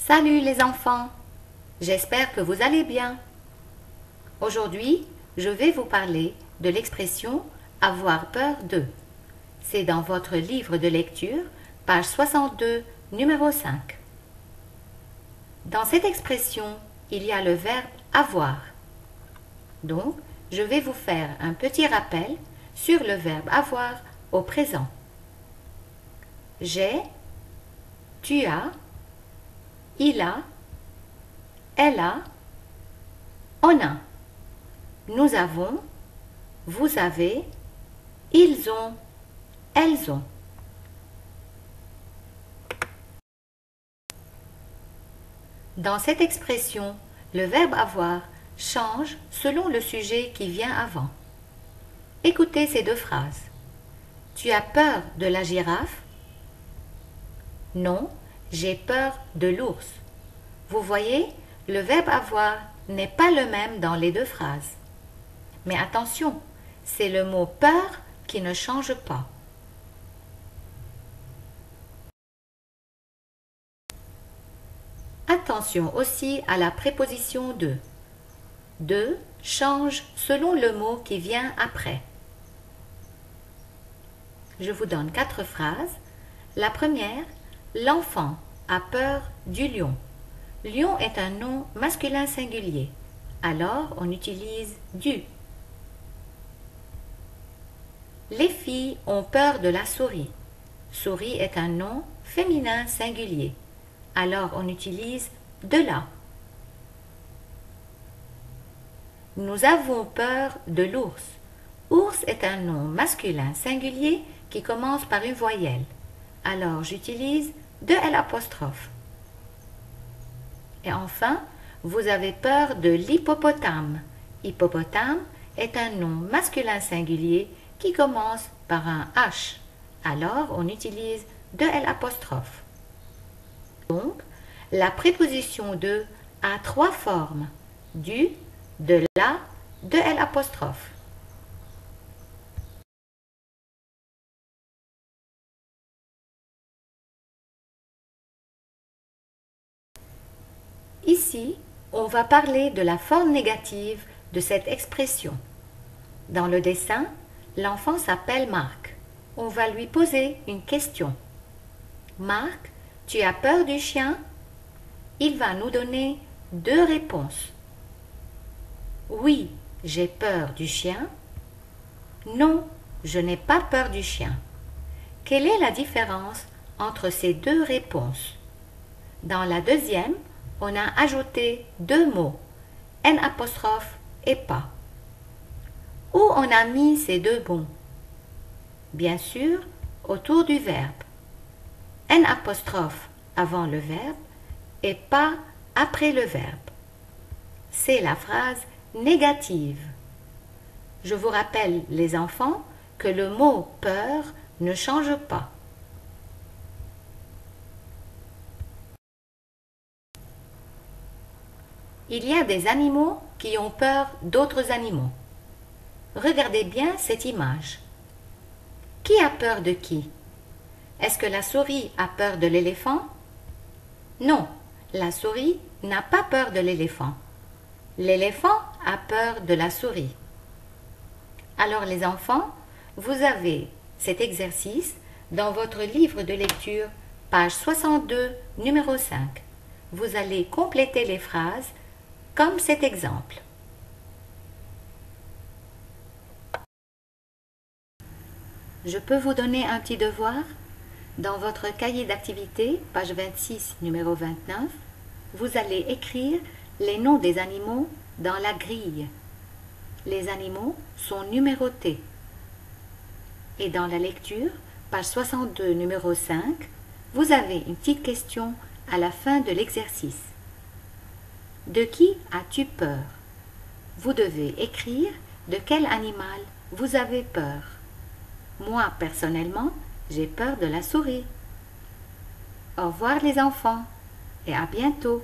Salut les enfants, j'espère que vous allez bien. Aujourd'hui, je vais vous parler de l'expression « avoir peur de ». C'est dans votre livre de lecture, page 62, numéro 5. Dans cette expression, il y a le verbe « avoir ». Donc, je vais vous faire un petit rappel sur le verbe « avoir » au présent. J'ai, tu as, il a, elle a, on a. Nous avons, vous avez, ils ont, elles ont. Dans cette expression, le verbe avoir change selon le sujet qui vient avant. Écoutez ces deux phrases. Tu as peur de la girafe? Non, j'ai peur de l'ours. Vous voyez, le verbe avoir n'est pas le même dans les deux phrases. Mais attention, c'est le mot peur qui ne change pas. Attention aussi à la préposition de. De change selon le mot qui vient après. Je vous donne 4 phrases. La première, l'enfant a peur du lion. Lion est un nom masculin singulier. Alors, on utilise du. Les filles ont peur de la souris. Souris est un nom féminin singulier. Alors, on utilise de la. Nous avons peur de l'ours. Ours est un nom masculin singulier qui commence par une voyelle. Alors, j'utilise de l'apostrophe. Et enfin, vous avez peur de l'hippopotame. Hippopotame est un nom masculin singulier qui commence par un H. Alors, on utilise de l'apostrophe. Donc, la préposition de a 3 formes. Du, de la, de l'apostrophe. Ici, on va parler de la forme négative de cette expression. Dans le dessin, l'enfant s'appelle Marc. On va lui poser une question. Marc, tu as peur du chien? Il va nous donner 2 réponses. Oui, j'ai peur du chien. Non, je n'ai pas peur du chien. Quelle est la différence entre ces 2 réponses? Dans la deuxième, on a ajouté 2 mots, N' et pas. Où on a mis ces 2 mots? Bien sûr, autour du verbe. N' avant le verbe et pas après le verbe. C'est la phrase négative. Je vous rappelle, les enfants, que le mot peur ne change pas. Il y a des animaux qui ont peur d'autres animaux. Regardez bien cette image. Qui a peur de qui? Est-ce que la souris a peur de l'éléphant? Non, la souris n'a pas peur de l'éléphant. L'éléphant a peur de la souris. Alors les enfants, vous avez cet exercice dans votre livre de lecture, page 62, numéro 5. Vous allez compléter les phrases comme cet exemple. Je peux vous donner un petit devoir? Dans votre cahier d'activité, page 26, numéro 29, vous allez écrire les noms des animaux dans la grille. Les animaux sont numérotés. Et dans la lecture, page 62, numéro 5, vous avez une petite question à la fin de l'exercice. De qui as-tu peur? Vous devez écrire de quel animal vous avez peur. Moi, personnellement, j'ai peur de la souris. Au revoir les enfants et à bientôt.